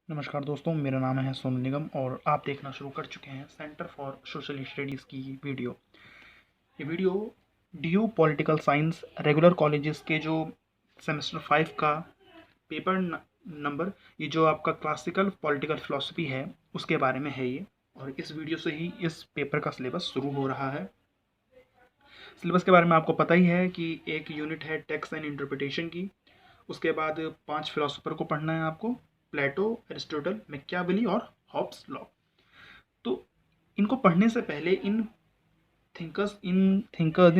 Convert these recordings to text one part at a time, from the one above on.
नमस्कार दोस्तों, मेरा नाम है सोनू निगम और आप देखना शुरू कर चुके हैं सेंटर फॉर सोशल स्टडीज़ की वीडियो। ये video D political science regular colleges के जो सेमेस्टर 5 का पेपर नंबर, ये जो आपका क्लासिकल पॉलिटिकल फिलोसफी है उसके बारे में है ये। और इस वीडियो से ही इस पेपर का सिलेबस शुरू हो रहा है। सिलेबस के बारे में आपको पता ही है कि एक यूनिट है टेक्स्ट एंड इंटरप्रिटेशन की। उसके बाद 5 फिलोसोफर को पढ़ना है आपको, प्लेटो, एरिस्टोटल, मैकियावेली और हॉब्स लॉ। तो इनको पढ़ने से पहले इन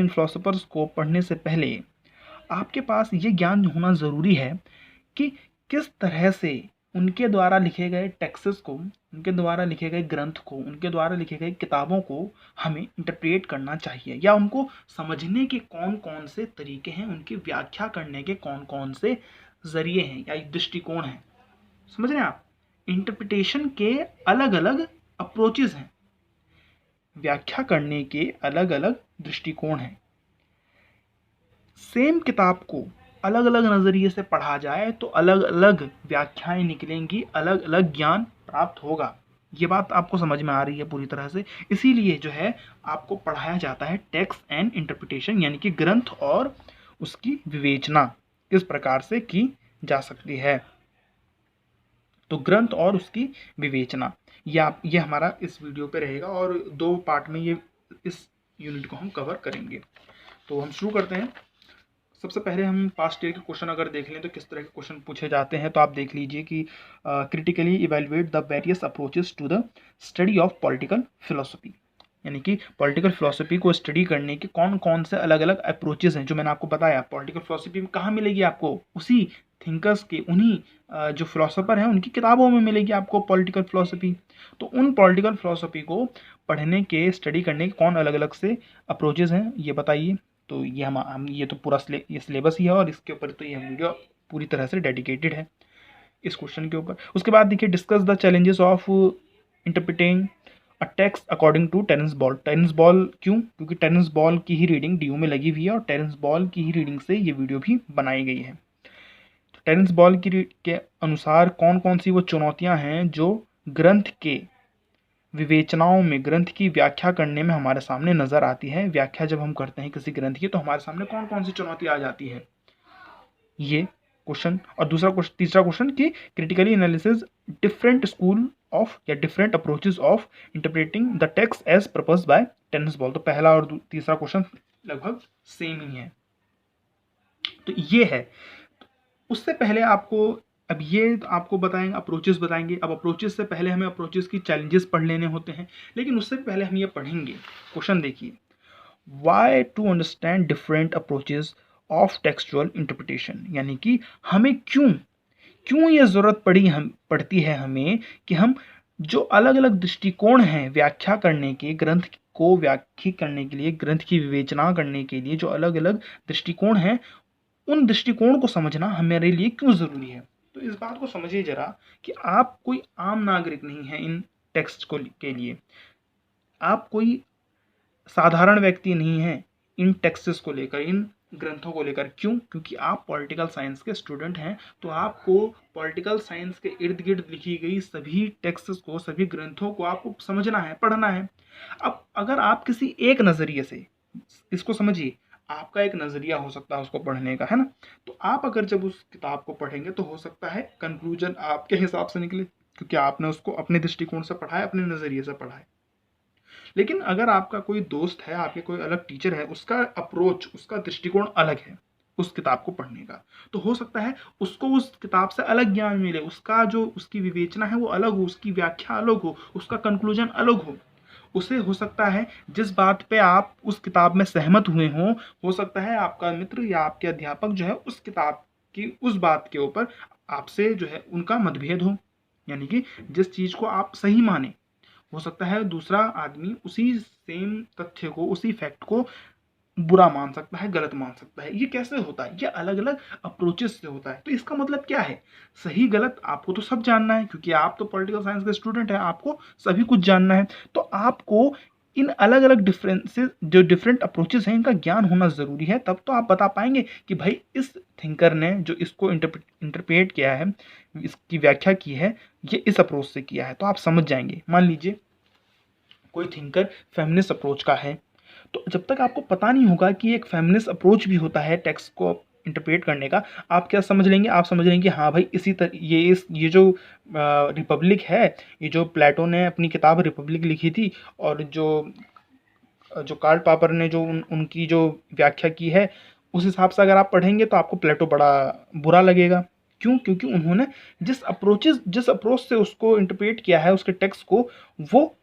फिलोसोफर्स को पढ़ने से पहले आपके पास ये ज्ञान होना ज़रूरी है कि किस तरह से उनके द्वारा लिखे गए टेक्स्ट्स को, उनके द्वारा लिखे गए ग्रंथ को, उनके द्वारा लिखे गए किताबों को हमें इंटरप्रेट करना चाहिए, या उनको समझने के कौन कौन से तरीके हैं, उनकी व्याख्या करने के कौन कौन से जरिए हैं या दृष्टिकोण हैं। समझ रहे हैं आप? इंटरप्रिटेशन के अलग अलग अप्रोचेस हैं, व्याख्या करने के अलग अलग दृष्टिकोण हैं। सेम किताब को अलग अलग नज़रिए से पढ़ा जाए तो अलग अलग व्याख्याएं निकलेंगी, अलग अलग ज्ञान प्राप्त होगा। ये बात आपको समझ में आ रही है पूरी तरह से। इसीलिए जो है आपको पढ़ाया जाता है टेक्स्ट एंड इंटरप्रिटेशन, यानी कि ग्रंथ और उसकी विवेचना किस प्रकार से की जा सकती है। तो ग्रंथ और उसकी विवेचना ये हमारा इस वीडियो पे रहेगा और 2 पार्ट में ये इस यूनिट को हम कवर करेंगे। तो हम शुरू करते हैं। सबसे पहले हम पास्ट ईयर के क्वेश्चन अगर देख लें तो किस तरह के क्वेश्चन पूछे जाते हैं, तो आप देख लीजिए कि critically evaluate the various approaches to the study of political philosophy, यानी कि पॉलिटिकल फिलोसफी को स्टडी करने के कौन कौन से अलग अलग अप्रोचेस हैं। जो मैंने आपको बताया, पॉलिटिकल फिलोसफी में कहाँ मिलेगी आपको, उसी थिंकर्स के, उन्हीं जो फिलोसोफर हैं उनकी किताबों में मिलेगी आपको पॉलिटिकल फिलोसफी। तो उन पॉलिटिकल फिलोसफी को पढ़ने के, स्टडी करने के कौन अलग अलग से अप्रोचेस हैं, ये बताइए। तो ये हम ये तो पूरा ये सिलेबस ही है और इसके ऊपर तो ये वीडियो पूरी तरह से डेडिकेटेड है इस क्वेश्चन के ऊपर। उसके बाद देखिए, discuss the challenges of interpreting a text according to Terence Ball. Terence Ball क्यों? क्योंकि टेरेंस बॉल की ही रीडिंग डीयू में लगी हुई है और टेरेंस बॉल की ही रीडिंग से ये वीडियो भी बनाई गई है। तो टेरेंस बॉल के अनुसार कौन कौन सी वो चुनौतियां हैं जो ग्रंथ के विवेचनाओं में, ग्रंथ की व्याख्या करने में हमारे सामने नजर आती है। व्याख्या जब हम करते हैं किसी ग्रंथ की तो हमारे सामने कौन कौन सी चुनौती आ जाती है, ये क्वेश्चन। और तीसरा क्वेश्चन कि critically analysis different school of या different approaches of interpreting the text as proposed by Terence Ball. तो पहला और तीसरा क्वेश्चन लगभग सेम ही है। तो ये है। उससे पहले अब ये आपको बताएंगे, अप्रोचेस बताएंगे। अब अप्रोचेस से पहले हमें अप्रोचेस की चैलेंजेस पढ़ लेने होते हैं, लेकिन उससे पहले हम ये पढ़ेंगे। क्वेश्चन देखिए, why to understand different approaches of textual interpretation, यानी कि हमें क्यों ये ज़रूरत पड़ती है हमें कि हम जो अलग अलग दृष्टिकोण हैं व्याख्या करने के, ग्रंथ को व्याख्या करने के लिए, ग्रंथ की विवेचना करने के लिए जो अलग अलग दृष्टिकोण हैं, उन दृष्टिकोण को समझना हमारे लिए क्यों ज़रूरी है। तो इस बात को समझिए जरा कि आप कोई आम नागरिक नहीं है इन टेक्स्ट को के लिए, आप कोई साधारण व्यक्ति नहीं है इन टेक्स्ट्स को लेकर, इन ग्रंथों को लेकर। क्यों? क्योंकि आप पॉलिटिकल साइंस के स्टूडेंट हैं, तो आपको पॉलिटिकल साइंस के इर्द गिर्द लिखी गई सभी टेक्स्ट्स को, सभी ग्रंथों को आपको समझना है, पढ़ना है। अब अगर आप किसी एक नज़रिए से इसको समझिए, आपका एक नज़रिया हो सकता है उसको पढ़ने का, है ना। तो आप अगर जब उस किताब को पढ़ेंगे तो हो सकता है कंक्लूजन आपके हिसाब से निकले, क्योंकि आपने उसको अपने दृष्टिकोण से पढ़ा है, अपने नज़रिए से पढ़ा है। लेकिन अगर आपका कोई दोस्त है, आपके कोई अलग टीचर है, उसका अप्रोच, उसका दृष्टिकोण अलग है उस किताब को पढ़ने का, तो हो सकता है उसको उस किताब से अलग ज्ञान मिले, उसका जो उसकी विवेचना है वो अलग हो, उसकी व्याख्या अलग हो, उसका कंक्लूजन अलग उसे हो सकता है जिस बात पे आप उस किताब में सहमत हुए हों, हो सकता है आपका मित्र या आपके अध्यापक जो है उस किताब की उस बात के ऊपर आपसे जो है उनका मतभेद हो, यानी कि जिस चीज़ को आप सही माने, हो सकता है दूसरा आदमी उसी सेम तथ्य को, उसी फैक्ट को बुरा मान सकता है, गलत मान सकता है। ये कैसे होता है? ये अलग अलग अप्रोचेस से होता है। तो इसका मतलब क्या है? सही गलत आपको तो सब जानना है, क्योंकि आप तो पॉलिटिकल साइंस के स्टूडेंट हैं, आपको सभी कुछ जानना है। तो आपको इन अलग अलग डिफरेंसेस, जो डिफरेंट अप्रोचेस हैं, इनका ज्ञान होना ज़रूरी है। तब तो आप बता पाएंगे कि भाई इस थिंकर ने जो इसको इंटरप्रेट किया है, इसकी व्याख्या की है ये इस अप्रोच से किया है, तो आप समझ जाएंगे। मान लीजिए कोई थिंकर फेमिनिस्ट अप्रोच का है, तो जब तक आपको पता नहीं होगा कि एक फेमिनिस्ट अप्रोच भी होता है टेक्स्ट को इंटरप्रेट करने का, आप क्या समझ लेंगे, आप समझ लेंगे हाँ भाई इसी तरह ये जो रिपब्लिक है, ये जो प्लेटो ने अपनी किताब रिपब्लिक लिखी थी, और जो जो कार्ल पॉपर ने जो उनकी जो व्याख्या की है, उस हिसाब से अगर आप पढ़ेंगे तो आपको प्लेटो बड़ा बुरा लगेगा। क्यों? क्योंकि उन्होंने जिस अप्रोच से उसको इंटरप्रेट किया है, उसके टेक्स्ट को, वो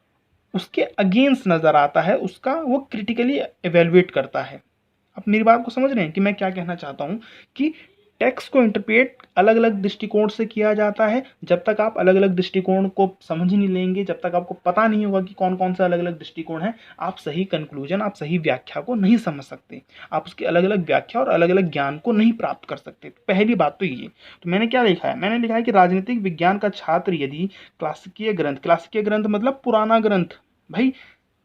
उसके अगेंस्ट नज़र आता है, उसका वो क्रिटिकली एवेलुएट करता है। आप मेरी बात को समझ रहे हैं कि मैं क्या कहना चाहता हूँ, कि टेक्स्ट को इंटरप्रेट अलग अलग दृष्टिकोण से किया जाता है। जब तक आप अलग अलग दृष्टिकोण को समझ नहीं लेंगे, जब तक आपको पता नहीं होगा कि कौन कौन से अलग अलग दृष्टिकोण हैं, आप सही कंक्लूजन, आप सही व्याख्या को नहीं समझ सकते, आप उसकी अलग अलग व्याख्या और अलग अलग ज्ञान को नहीं प्राप्त कर सकते। पहली बात तो ये। तो मैंने क्या लिखा है, मैंने लिखा है कि राजनीतिक विज्ञान का छात्र यदि क्लासिकीय ग्रंथ मतलब पुराना ग्रंथ, भाई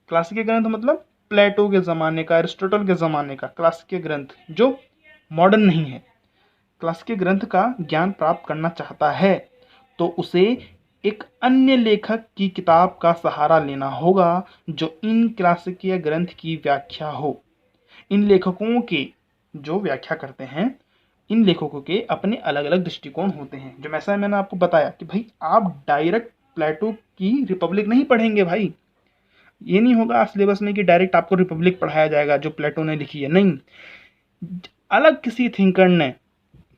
क्लासिकीय ग्रंथ मतलब प्लेटो के ज़माने का, एरिस्टोटल के ज़माने का क्लासिकीय ग्रंथ, जो मॉडर्न नहीं है, क्लासिकीय ग्रंथ का ज्ञान प्राप्त करना चाहता है, तो उसे एक अन्य लेखक की किताब का सहारा लेना होगा जो इन क्लासिकीय ग्रंथ की व्याख्या हो। इन लेखकों के जो व्याख्या करते हैं, इन लेखकों के अपने अलग अलग दृष्टिकोण होते हैं। जो मैंने आपको बताया कि भाई आप डायरेक्ट प्लेटो की रिपब्लिक नहीं पढ़ेंगे भाई, ये नहीं होगा सिलेबस में कि डायरेक्ट आपको रिपब्लिक पढ़ाया जाएगा जो प्लेटो ने लिखी है, नहीं। अलग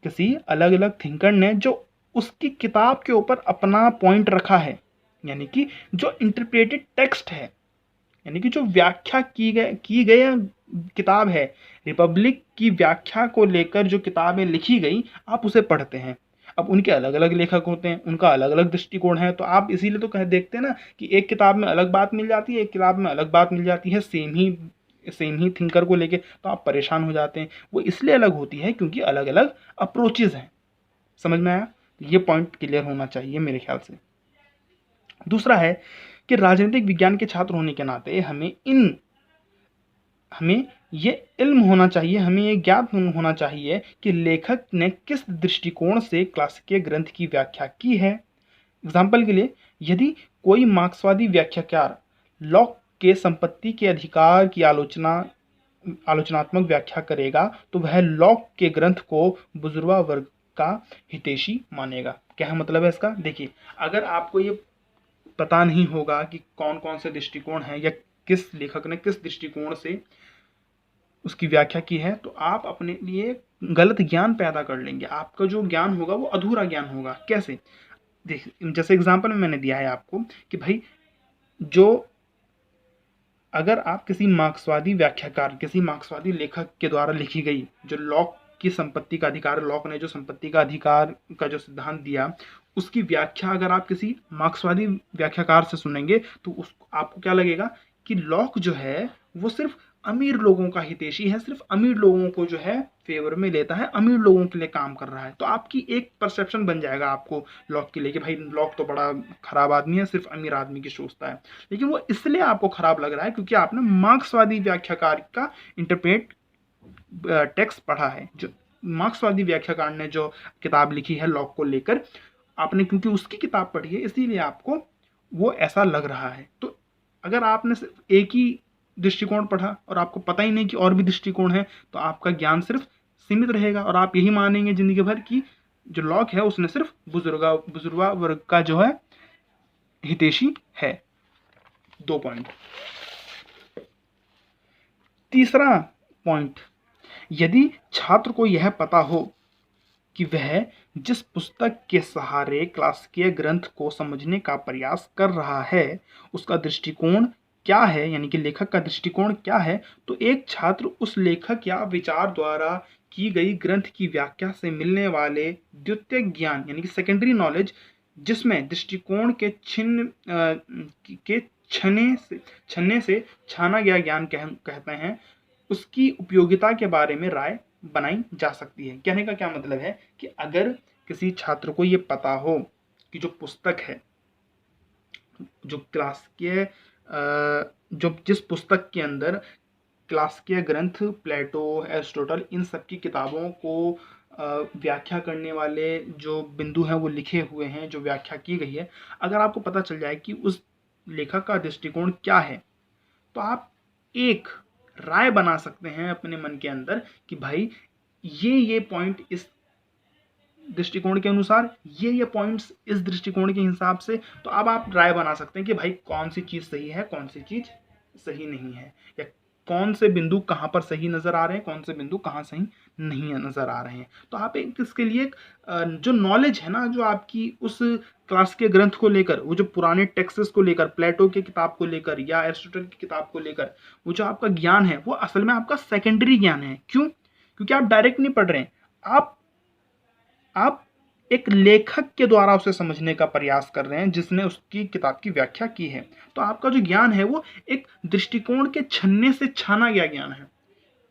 किसी अलग अलग थिंकर ने जो उसकी किताब के ऊपर अपना पॉइंट रखा है, यानी कि जो इंटरप्रेटेड टेक्स्ट है, यानी कि जो व्याख्या की गई किताब है, रिपब्लिक की व्याख्या को लेकर जो किताबें लिखी गई, आप उसे पढ़ते हैं। अब उनके अलग अलग लेखक होते हैं, उनका अलग अलग दृष्टिकोण है, तो आप इसीलिए तो कह देखते हैं ना कि एक किताब में अलग बात मिल जाती है, एक किताब में अलग बात मिल जाती है, सेम ही थिंकर को लेके, तो आप परेशान हो जाते हैं। वो इसलिए अलग होती है क्योंकि अलग अलग अप्रोचेज हैं। समझ में आया? ये पॉइंट क्लियर होना चाहिए मेरे ख्याल से। दूसरा है कि राजनीतिक विज्ञान के छात्र होने के नाते हमें ये इल्म होना चाहिए, हमें ये ज्ञात होना चाहिए कि लेखक ने किस दृष्टिकोण से क्लासिकीय ग्रंथ की व्याख्या की है। एग्जाम्पल के लिए, यदि कोई मार्क्सवादी व्याख्याकार लॉक के संपत्ति के अधिकार की आलोचनात्मक व्याख्या करेगा, तो वह लॉक के ग्रंथ को बुजुर्गा वर्ग का हितैषी मानेगा। क्या मतलब है इसका? देखिए, अगर आपको ये पता नहीं होगा कि कौन कौन से दृष्टिकोण हैं, या किस लेखक ने किस दृष्टिकोण से उसकी व्याख्या की है, तो आप अपने लिए गलत ज्ञान पैदा कर लेंगे। आपका जो ज्ञान होगा वो अधूरा ज्ञान होगा। कैसे? देख, जैसे एग्जाम्पल में मैंने दिया है आपको कि भाई, जो अगर आप किसी मार्क्सवादी व्याख्याकार, किसी मार्क्सवादी लेखक के द्वारा लिखी गई जो लॉक की संपत्ति का अधिकार, लॉक ने जो संपत्ति का अधिकार का जो सिद्धांत दिया, उसकी व्याख्या अगर आप किसी मार्क्सवादी व्याख्याकार से सुनेंगे, तो उसको आपको क्या लगेगा कि लॉक जो है वो सिर्फ अमीर लोगों का हितैषी है, सिर्फ अमीर लोगों को जो है फेवर में लेता है, अमीर लोगों के लिए काम कर रहा है। तो आपकी एक परसेप्शन बन जाएगा आपको लॉक के लिए कि भाई लॉक तो बड़ा खराब आदमी है, सिर्फ अमीर आदमी की सोचता है। लेकिन वो इसलिए आपको खराब लग रहा है क्योंकि आपने मार्क्सवादी व्याख्याकार का इंटरप्रेट टेक्स्ट पढ़ा है। जो मार्क्सवादी व्याख्याकार ने जो किताब लिखी है लॉक को लेकर, आपने क्योंकि उसकी किताब पढ़ी है, इसीलिए आपको वो ऐसा लग रहा है। तो अगर आपने सिर्फ एक ही दृष्टिकोण पढ़ा और आपको पता ही नहीं कि और भी दृष्टिकोण है, तो आपका ज्ञान सिर्फ सीमित रहेगा और आप यही मानेंगे जिंदगी भर कि जो लॉक है उसने सिर्फ बुजुर्गा वर्ग का जो है हितैषी है। 2 पॉइंट। तीसरा पॉइंट, यदि छात्र को यह पता हो कि वह जिस पुस्तक के सहारे क्लासिकीय ग्रंथ को समझने का प्रयास कर रहा है उसका दृष्टिकोण क्या है, यानी कि लेखक का दृष्टिकोण क्या है, तो एक छात्र उस लेखक या विचार द्वारा की गई ग्रंथ की व्याख्या से मिलने वाले द्वितीयक ज्ञान, यानी कि सेकेंडरी नॉलेज, जिसमें दृष्टिकोण के छन्ने से छाना गया ज्ञान कहते हैं, उसकी उपयोगिता के बारे में राय बनाई जा सकती है। कहने का क्या मतलब है कि अगर किसी छात्र को ये पता हो कि जो पुस्तक है, जो क्लासिकीय जो जिस पुस्तक के अंदर क्लासिकीय ग्रंथ प्लेटो, एरिस्टोटल, इन सब की किताबों को व्याख्या करने वाले जो बिंदु हैं वो लिखे हुए हैं, जो व्याख्या की गई है, अगर आपको पता चल जाए कि उस लेखक का दृष्टिकोण क्या है, तो आप एक राय बना सकते हैं अपने मन के अंदर कि भाई ये पॉइंट इस दृष्टिकोण के अनुसार, ये पॉइंट्स इस दृष्टिकोण के हिसाब से, तो अब आप राय बना सकते हैं कि भाई कौन सी चीज़ सही है, कौन सी चीज़ सही नहीं है, या कौन से बिंदु कहाँ पर सही नज़र आ रहे हैं, कौन से बिंदु कहाँ सही नहीं नज़र आ रहे हैं। तो आप एक इसके लिए जो नॉलेज है ना, जो आपकी उस क्लास के ग्रंथ को लेकर, वो जो पुराने टेक्स्ट्स को लेकर, प्लेटो के किताब को लेकर या एरिस्टोटल की किताब को लेकर, वो जो आपका ज्ञान है वो असल में आपका सेकेंडरी ज्ञान है। क्यों? क्योंकि आप डायरेक्ट नहीं पढ़ रहे हैं, आप एक लेखक के द्वारा उसे समझने का प्रयास कर रहे हैं जिसने उसकी किताब की व्याख्या की है। तो आपका जो ज्ञान है वो एक दृष्टिकोण के छन्ने से छाना गया ज्ञान है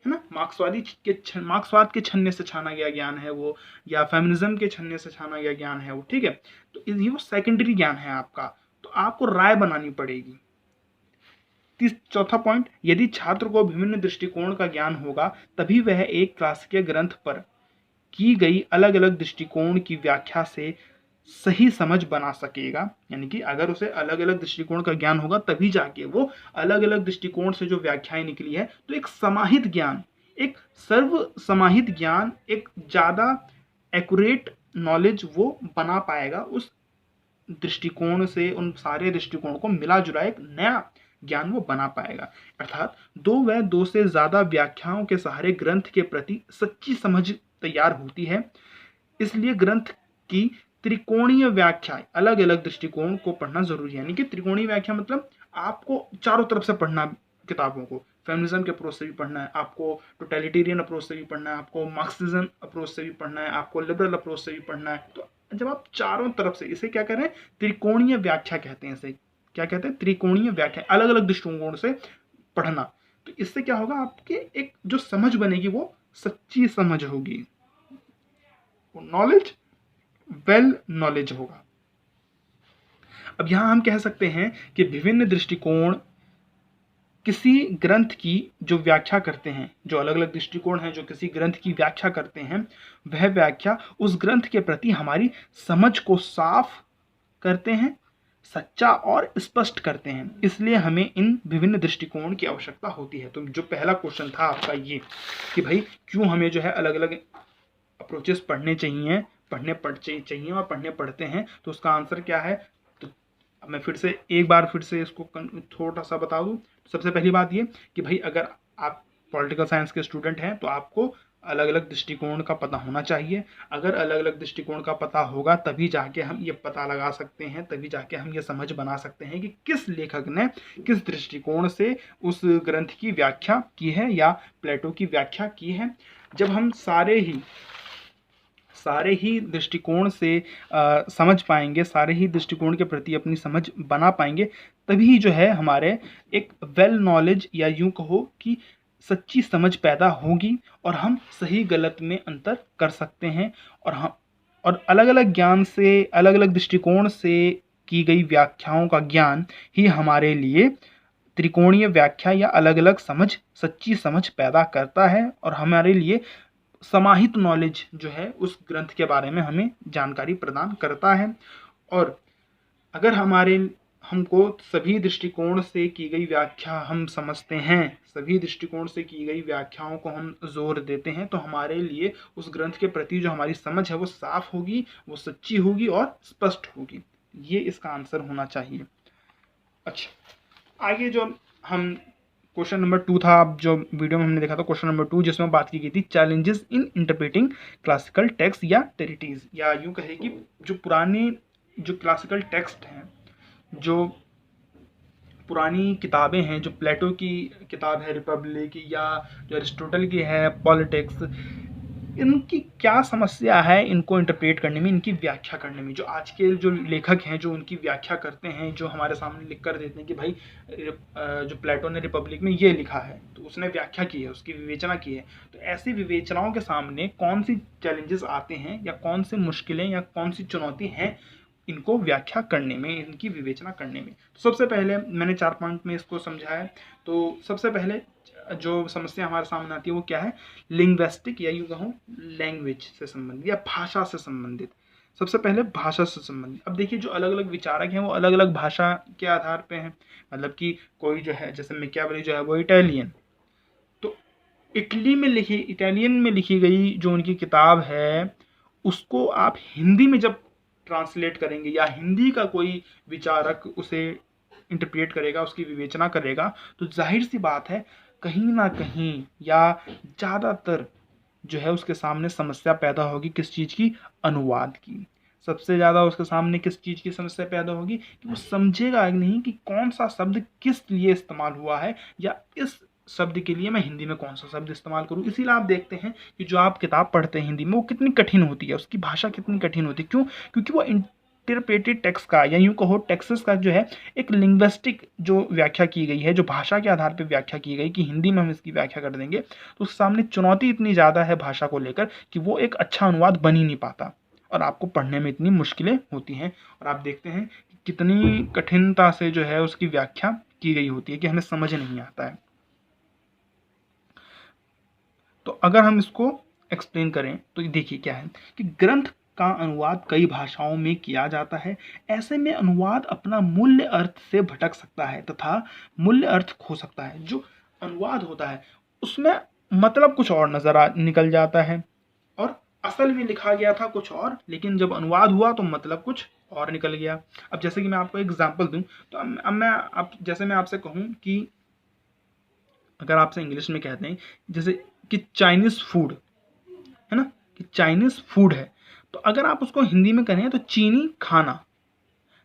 ना। मार्क्सवाद के छन्ने से छाना गया ज्ञान है वो, या फेमिनिज्म के छन्ने से छाना गया ज्ञान है वो, ठीक है। तो ये वो सेकेंडरी ज्ञान है आपका, तो आपको राय बनानी पड़ेगी। चौथा पॉइंट, यदि छात्र को विभिन्न दृष्टिकोण का ज्ञान होगा तभी वह एक क्लासिक ग्रंथ पर की गई अलग अलग दृष्टिकोण की व्याख्या से सही समझ बना सकेगा। यानी कि अगर उसे अलग अलग दृष्टिकोण का ज्ञान होगा तभी जाके वो अलग अलग दृष्टिकोण से जो व्याख्याएं निकली है, तो एक समाहित ज्ञान, एक सर्व समाहित ज्ञान, एक ज़्यादा एक्यूरेट नॉलेज वो बना पाएगा। उस दृष्टिकोण से उन सारे दृष्टिकोण को मिला जुला एक नया ज्ञान वो बना पाएगा। अर्थात दो से ज़्यादा व्याख्याओं के सहारे ग्रंथ के प्रति सच्ची समझ तैयार होती है। इसलिए ग्रंथ की त्रिकोणीय व्याख्या, अलग अलग दृष्टिकोण को पढ़ना जरूरी है। यानी कि त्रिकोणीय व्याख्या मतलब आपको चारों तरफ से पढ़ना किताबों को, फेमिनिज्म के अप्रोच से भी पढ़ना है, आपको टोटलिटेरियन अप्रोच से भी पढ़ना है, आपको मार्क्सिज्म अप्रोच से भी पढ़ना है, आपको लिबरल अप्रोच से भी पढ़ना है। तो जब आप चारों तरफ से, इसे क्या कह रहे हैं, त्रिकोणीय व्याख्या कहते हैं। इसे क्या कहते हैं? त्रिकोणीय व्याख्या, अलग अलग दृष्टिकोण से पढ़ना। तो इससे क्या होगा, आपके एक जो समझ बनेगी वो सच्ची समझ होगी, नॉलेज, वेल नॉलेज होगा। अब यहां हम कह सकते हैं कि विभिन्न दृष्टिकोण किसी ग्रंथ की जो व्याख्या करते हैं, जो अलग अलग दृष्टिकोण हैं जो किसी ग्रंथ की व्याख्या करते हैं, वह व्याख्या उस ग्रंथ के प्रति हमारी समझ को साफ करते हैं, सच्चा और स्पष्ट करते हैं। इसलिए हमें इन विभिन्न दृष्टिकोण की आवश्यकता होती है। तो जो पहला क्वेश्चन था आपका ये कि भाई क्यों हमें जो है अलग अलग अप्रोचेस पढ़ने चाहिए, चाहिए और पढ़ने पड़ते हैं, तो उसका आंसर क्या है। तो मैं एक बार फिर से इसको थोड़ा सा बता दूं। सबसे पहली बात ये कि भाई अगर आप पॉलिटिकल साइंस के स्टूडेंट हैं तो आपको अलग अलग दृष्टिकोण का पता होना चाहिए। अगर अलग अलग दृष्टिकोण का पता होगा तभी जाके हम ये पता लगा सकते हैं, तभी जाके हम ये समझ बना सकते हैं कि किस लेखक ने किस दृष्टिकोण से उस ग्रंथ की व्याख्या की है या प्लेटो की व्याख्या की है। जब हम सारे ही दृष्टिकोण से समझ पाएंगे, सारे ही दृष्टिकोण के प्रति अपनी समझ बना पाएंगे, तभी जो है हमारे एक वेल नॉलेज या यूं कहो कि सच्ची समझ पैदा होगी और हम सही गलत में अंतर कर सकते हैं। और अलग अलग ज्ञान से, अलग अलग दृष्टिकोण से की गई व्याख्याओं का ज्ञान ही हमारे लिए त्रिकोणीय व्याख्या या अलग अलग समझ, सच्ची समझ पैदा करता है और हमारे लिए समाहित नॉलेज जो है उस ग्रंथ के बारे में हमें जानकारी प्रदान करता है। और अगर हमको सभी दृष्टिकोण से की गई व्याख्या हम समझते हैं, सभी दृष्टिकोण से की गई व्याख्याओं को हम जोर देते हैं, तो हमारे लिए उस ग्रंथ के प्रति जो हमारी समझ है वो साफ होगी, वो सच्ची होगी और स्पष्ट होगी। ये इसका आंसर होना चाहिए। अच्छा, आगे जो हम क्वेश्चन नंबर 2 था, जो वीडियो में हमने देखा था क्वेश्चन नंबर 2, जिसमें बात की गई थी challenges in interpreting classical text या टेरिटीज, या यूं कहे कि जो पुराने जो क्लासिकल टेक्स्ट हैं, जो पुरानी किताबें हैं, जो प्लेटो की किताब है रिपब्लिक या जो एरिस्टोटल की है पॉलिटिक्स, इनकी क्या समस्या है इनको इंटरप्रेट करने में, इनकी व्याख्या करने में। जो आज के जो लेखक हैं जो उनकी व्याख्या करते हैं, जो हमारे सामने लिख कर देते हैं कि भाई जो प्लेटो ने रिपब्लिक में ये लिखा है, तो उसने व्याख्या की है, उसकी विवेचना की है। तो ऐसी विवेचनाओं के सामने कौन सी चैलेंजेस आते हैं या कौन सी मुश्किलें या कौन सी चुनौती हैं इनको व्याख्या करने में, इनकी विवेचना करने में। तो सबसे पहले मैंने 4 पॉइंट में इसको समझाया। तो सबसे पहले जो समस्या हमारे सामने आती है वो क्या है, लिंग्विस्टिक या यूँ कहूँ लैंग्वेज से संबंधित या भाषा से संबंधित। सबसे पहले भाषा से संबंधित। अब देखिए जो अलग अलग विचारक हैं वो अलग अलग भाषा के आधार पे हैं। मतलब कि कोई जो है, जैसे मैकियावेली जो है वो इटालियन, तो इटालियन में लिखी गई जो उनकी किताब है उसको आप हिंदी में जब ट्रांसलेट करेंगे या हिंदी का कोई विचारक उसे इंटरप्रेट करेगा, उसकी विवेचना करेगा, तो जाहिर सी बात है कहीं ना कहीं या ज़्यादातर जो है उसके सामने समस्या पैदा होगी। किस चीज़ की? अनुवाद की। सबसे ज़्यादा उसके सामने किस चीज़ की समस्या पैदा होगी कि वो समझेगा नहीं कि कौन सा शब्द किस लिए इस्तेमाल हुआ है, या इस शब्द के लिए मैं हिंदी में कौन सा शब्द इस्तेमाल करूं। इसीलिए आप देखते हैं कि जो आप किताब पढ़ते हैं हिंदी में वो कितनी कठिन होती है, उसकी भाषा कितनी कठिन होती है। क्यों? क्योंकि वो इंटरप्रेटेड टेक्स्ट का या यूँ कहो टेक्स्ट का जो है एक लिंग्विस्टिक जो व्याख्या की गई है, जो भाषा के आधार पर व्याख्या की गई कि हिंदी में हम इसकी व्याख्या कर देंगे, तो उसके सामने चुनौती इतनी ज़्यादा है भाषा को लेकर कि वो एक अच्छा अनुवाद बन ही नहीं पाता और आपको पढ़ने में इतनी मुश्किलें होती हैं। और आप देखते हैं कि कितनी कठिनता से जो है उसकी व्याख्या की गई होती है कि हमें समझ नहीं आता है। तो अगर हम इसको एक्सप्लेन करें तो देखिए क्या है कि ग्रंथ का अनुवाद कई भाषाओं में किया जाता है। ऐसे में अनुवाद अपना मूल्य अर्थ से भटक सकता है तथा मूल्य अर्थ खो सकता है। जो अनुवाद होता है उसमें मतलब कुछ और निकल जाता है और असल में लिखा गया था कुछ और, लेकिन जब अनुवाद हुआ तो मतलब कुछ और निकल गया। अब जैसे कि मैं आपको एग्जांपल दूं तो अब जैसे मैं आपसे कहूं कि अगर आपसे इंग्लिश में कहते हैं जैसे कि चाइनीज फूड है ना, कि चाइनीज फूड है, तो अगर आप उसको हिंदी में कहें तो चीनी खाना,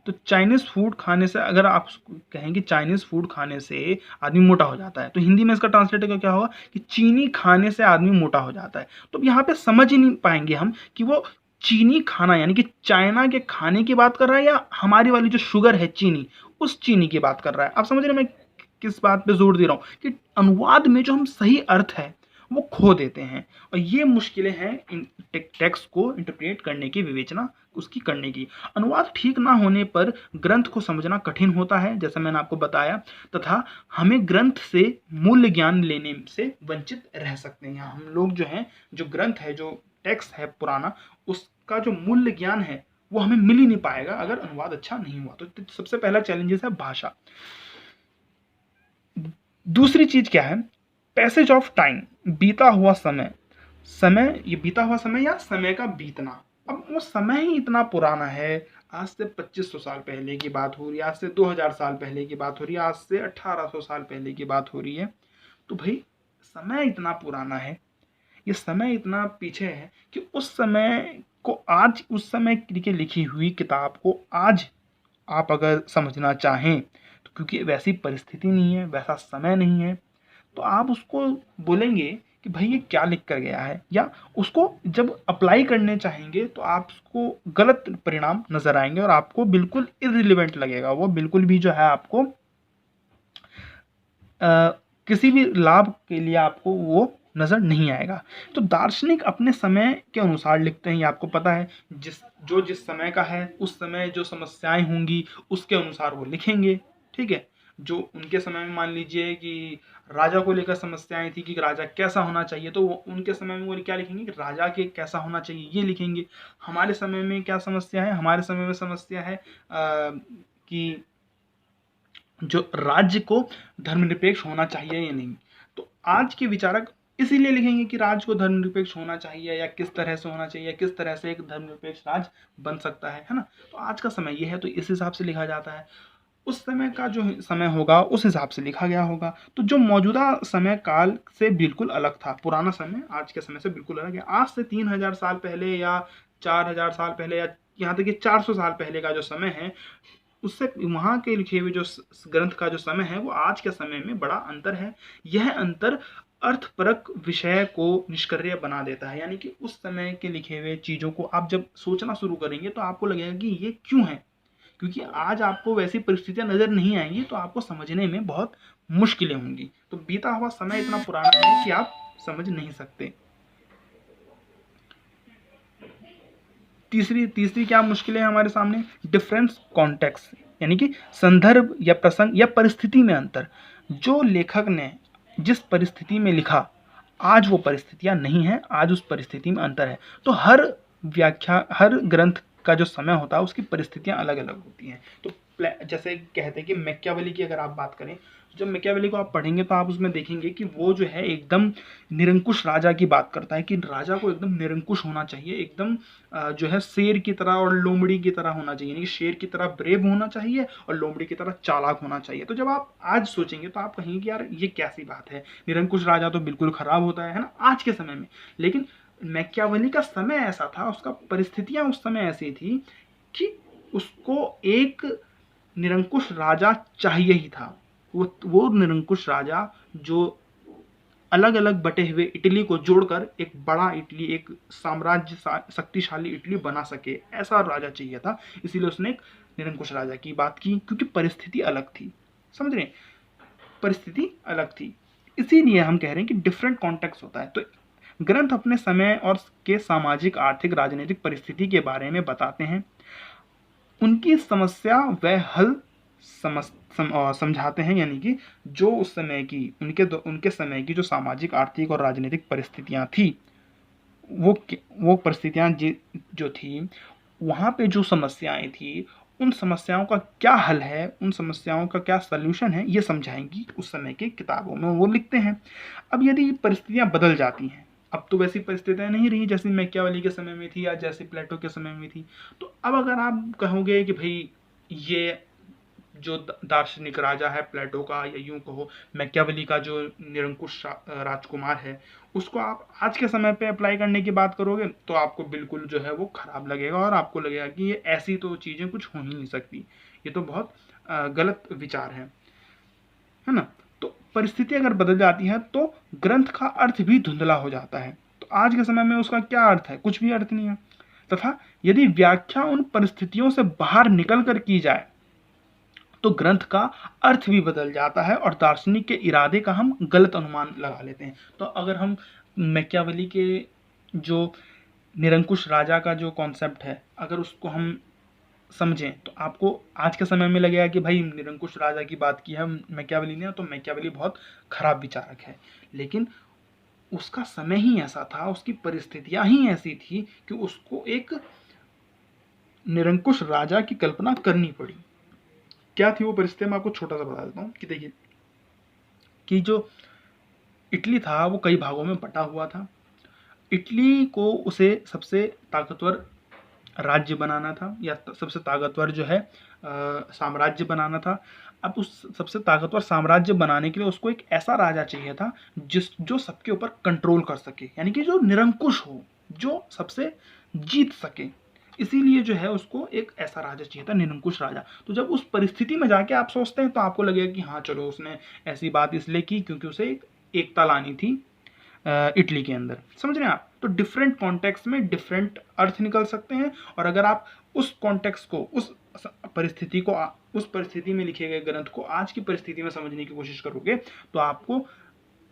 तो चाइनीज फूड खाने से, अगर आप कहेंगे चाइनीज फूड खाने से आदमी मोटा हो जाता है, तो हिंदी में इसका ट्रांसलेटर क्या होगा कि चीनी खाने से आदमी मोटा हो जाता है। तो यहाँ पे समझ ही नहीं पाएंगे हम कि वो चीनी खाना यानी कि चाइना के खाने की बात कर रहा है या हमारी वाली जो शुगर है चीनी, उस चीनी की बात कर रहा है। आप समझ रहे हैं मैं किस बात पे जोर दे रहा हूँ कि अनुवाद में जो हम सही अर्थ है वो खो देते हैं। और ये मुश्किलें हैं इन टेक्स्ट को इंटरप्रेट करने की, विवेचना उसकी करने की। अनुवाद ठीक ना होने पर ग्रंथ को समझना कठिन होता है, जैसा मैंने आपको बताया, तथा हमें ग्रंथ से मूल्य ज्ञान लेने से वंचित रह सकते हैं। हम लोग जो हैं, जो ग्रंथ है, जो टेक्स्ट है पुराना, उसका जो मूल्य ज्ञान है वो हमें मिल ही नहीं पाएगा अगर अनुवाद अच्छा नहीं हुआ। तो सबसे पहला चैलेंजेस है भाषा। दूसरी चीज क्या है? पैसेज ऑफ टाइम, बीता हुआ समय। ये बीता हुआ समय या समय का बीतना। अब वो समय ही इतना पुराना है, आज से 2500 साल पहले की बात हो रही है, आज से 2000 साल पहले की बात हो रही है, आज से 1800 साल पहले की बात हो रही है। तो भाई समय इतना पुराना है, ये समय इतना पीछे है कि उस समय को आज, उस समय की लिखी हुई किताब को आज आप अगर समझना चाहें तो क्योंकि वैसी परिस्थिति नहीं है, वैसा समय नहीं है, तो आप उसको बोलेंगे कि भाई ये क्या लिख कर गया है, या उसको जब अप्लाई करने चाहेंगे तो आपको गलत परिणाम नजर आएंगे और आपको बिल्कुल इररिलेवेंट लगेगा। वो बिल्कुल भी जो है आपको किसी भी लाभ के लिए आपको वो नजर नहीं आएगा। तो दार्शनिक अपने समय के अनुसार लिखते हैं, ये आपको पता है। जिस समय का है उस समय जो समस्याएं होंगी उसके अनुसार वो लिखेंगे। ठीक है, जो उनके समय में मान लीजिए कि राजा को लेकर समस्याएं थी कि राजा कैसा होना चाहिए, तो उनके समय में वो क्या लिखेंगे कि राजा के कैसा होना चाहिए, ये लिखेंगे। हमारे समय में क्या समस्या है? हमारे समय में समस्या है कि जो राज्य को धर्मनिरपेक्ष होना चाहिए या नहीं। तो आज के विचारक इसीलिए लिखेंगे कि राज्य को धर्मनिरपेक्ष होना चाहिए, या किस तरह से होना चाहिए, किस तरह से एक धर्मनिरपेक्ष राज्य बन सकता है ना। तो आज का समय ये है, तो इस हिसाब से लिखा जाता है। उस समय का जो समय होगा उस हिसाब से लिखा गया होगा। तो जो मौजूदा समय काल से बिल्कुल अलग था, पुराना समय आज के समय से बिल्कुल अलग है। आज से 3000 साल पहले या 4000 साल पहले या यहाँ तक कि 400 साल पहले का जो समय है, उससे वहाँ के लिखे हुए जो ग्रंथ का जो समय है वो आज के समय में बड़ा अंतर है। यह अंतर अर्थपरक विषय को निष्क्रिय बना देता है। यानी कि उस समय के लिखे हुए चीज़ों को आप जब सोचना शुरू करेंगे तो आपको लगेगा कि ये क्यों है, क्योंकि आज आपको वैसी परिस्थितियां नजर नहीं आएंगी, तो आपको समझने में बहुत मुश्किलें होंगी। तो बीता हुआ समय इतना पुराना है कि आप समझ नहीं सकते। तीसरी तीसरी क्या मुश्किलें हैं हमारे सामने? डिफरेंस कॉन्टेक्स्ट, यानी कि संदर्भ या प्रसंग या परिस्थिति में अंतर। जो लेखक ने जिस परिस्थिति में लिखा, आज वो परिस्थितियां नहीं है, आज उस परिस्थिति में अंतर है। तो हर हर ग्रंथ का जो समय होता है उसकी परिस्थितियां अलग अलग होती हैं। तो जैसे कहते हैं कि मैकियावेली की अगर आप बात करें, जब मैकियावेली को आप पढ़ेंगे तो आप उसमें देखेंगे कि वो जो है एकदम निरंकुश राजा की बात करता है कि राजा को एकदम निरंकुश होना चाहिए, एकदम जो है शेर की तरह और लोमड़ी की तरह होना चाहिए, यानी कि शेर की तरह ब्रेव होना चाहिए और लोमड़ी की तरह चालाक होना चाहिए। तो जब आप आज सोचेंगे तो आप कहेंगे कि यार ये कैसी बात है, निरंकुश राजा तो बिल्कुल खराब होता है ना आज के समय में। लेकिन मैकियावेली का समय ऐसा था, उसका परिस्थितियां उस समय ऐसी थी कि उसको एक निरंकुश राजा चाहिए ही था। वो निरंकुश राजा जो अलग अलग बटे हुए इटली को जोड़कर एक बड़ा इटली, एक साम्राज्य शक्तिशाली इटली बना सके, ऐसा राजा चाहिए था। इसीलिए उसने एक निरंकुश राजा की बात की, क्योंकि परिस्थिति अलग थी। समझ रहे हैं, परिस्थिति अलग थी। इसीलिए हम कह रहे हैं कि डिफरेंट कॉन्टेक्स्ट होता है। तो ग्रंथ अपने समय और के सामाजिक, आर्थिक, राजनीतिक परिस्थिति के बारे में बताते हैं, उनकी समस्या व हल समझाते हैं, यानी कि जो उस समय की उनके समय की जो सामाजिक, आर्थिक और राजनीतिक परिस्थितियां थी, वो परिस्थितियां जो थी, वहाँ पे जो समस्याएं थी, उन समस्याओं का क्या हल है, उन समस्याओं का क्या सल्यूशन है, ये समझाएंगी उस समय की किताबों में वो लिखते हैं। अब यदि परिस्थितियां बदल जाती हैं, अब तो वैसी परिस्थितियां नहीं रही जैसी मैकियावेली के समय में थी या जैसे प्लेटो के समय में थी। तो अब अगर आप कहोगे कि भाई ये जो दार्शनिक राजा है प्लेटो का, या यूं कहो मैकियावेली का जो निरंकुश राजकुमार है, उसको आप आज के समय पे अप्लाई करने की बात करोगे तो आपको बिल्कुल जो है वो खराब लगेगा और आपको लगेगा कि ये ऐसी तो चीज़ें कुछ हो ही नहीं सकती, ये तो बहुत गलत विचार है ना। तो परिस्थिति अगर बदल जाती है तो ग्रंथ का अर्थ भी धुंधला हो जाता है। तो आज के समय में उसका क्या अर्थ है? कुछ भी अर्थ नहीं है। तथा यदि व्याख्या उन परिस्थितियों से बाहर निकल कर की जाए तो ग्रंथ का अर्थ भी बदल जाता है और दार्शनिक के इरादे का हम गलत अनुमान लगा लेते हैं। तो अगर हम मैकियावेली के जो निरंकुश राजा का जो कॉन्सेप्ट है, अगर उसको हम समझें तो आपको आज के समय में लगेगा कि भाई निरंकुश राजा की बात की है मैकियावेली ने, तो मैकियावेली बहुत खराब विचारक है। लेकिन उसका समय ही ऐसा था, उसकी परिस्थितियां ही ऐसी थी कि उसको एक निरंकुश राजा की कल्पना करनी पड़ी। क्या थी वो परिस्थिति, मैं आपको छोटा सा बता देता हूँ कि देखिए कि जो इटली था वो कई भागों में बटा हुआ था। इटली को उसे सबसे ताकतवर राज्य बनाना था, या सबसे ताकतवर जो है साम्राज्य बनाना था। अब उस सबसे ताकतवर साम्राज्य बनाने के लिए उसको एक ऐसा राजा चाहिए था जो सबके ऊपर कंट्रोल कर सके, यानी कि जो निरंकुश हो, जो सबसे जीत सके। इसीलिए जो है उसको एक ऐसा राजा चाहिए था, निरंकुश राजा। तो जब उस परिस्थिति में जाके आप सोचते हैं तो आपको लगेगा कि हाँ चलो उसने ऐसी बात इसलिए की क्योंकि उसे एक एकता लानी थी इटली के अंदर। समझ रहे हैं आप? तो डिफरेंट कॉन्टेक्स्ट में डिफरेंट अर्थ निकल सकते हैं, और अगर आप उस कॉन्टेक्स्ट को, उस परिस्थिति में लिखे गए ग्रंथ को आज की परिस्थिति में समझने की कोशिश करोगे तो आपको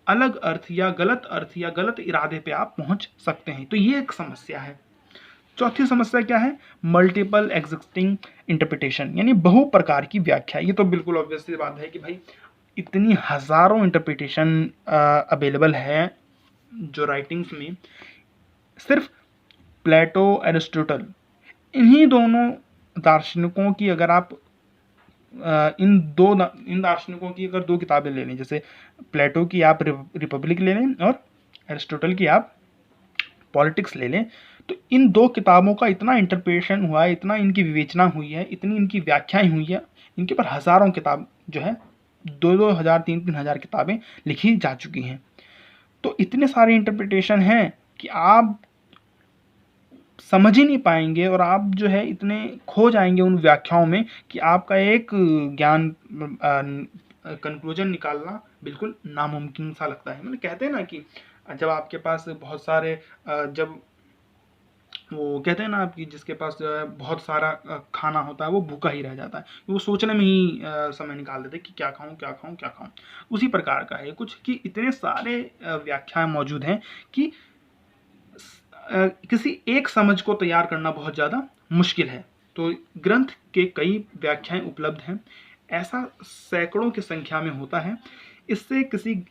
अलग अर्थ या गलत इरादे पे आप पहुंच सकते हैं। तो ये एक समस्या है। चौथी समस्या क्या है? मल्टीपल एग्जिस्टिंग इंटरप्रिटेशन, यानी बहु प्रकार की व्याख्या। ये तो बिल्कुल ऑब्वियस सी बात है कि भाई इतनी हजारों इंटरप्रिटेशन अवेलेबल है जो राइटिंग्स में। सिर्फ प्लेटो, एरिस्टोटल, इन्हीं दोनों दार्शनिकों की अगर आप इन दार्शनिकों की अगर दो किताबें ले लें, जैसे प्लेटो की आप रिपब्लिक ले लें और एरिस्टोटल की आप पॉलिटिक्स ले लें, तो इन दो किताबों का इतना इंटरप्रिटेशन हुआ है, इतना इनकी विवेचना हुई है, इतनी इनकी व्याख्याएं हुई है, इनके पर हजारों किताब जो है 2-2 हज़ार 3-3 हज़ार किताबें लिखी जा चुकी हैं। तो इतने सारे इंटरप्रिटेशन हैं कि आप समझ ही नहीं पाएंगे और आप जो है इतने खो जाएंगे उन व्याख्याओं में कि आपका एक ज्ञान कंक्लूजन निकालना बिल्कुल नामुमकिन सा लगता है। मैंने कहते हैं ना कि जब आपके पास बहुत सारे जब वो कहते हैं ना आपकी जिसके पास जो है बहुत सारा खाना होता है वो भूखा ही रह जाता है, वो सोचने में ही समय निकाल देते कि क्या खाऊं क्या खाऊं क्या खाऊं। उसी प्रकार का है कुछ कि इतने सारे व्याख्याएं मौजूद हैं कि किसी एक समझ को तैयार करना बहुत ज़्यादा मुश्किल है। तो ग्रंथ के कई व्याख्याएं उपलब्ध हैं, ऐसा सैकड़ों की संख्या में होता है। इससे किसी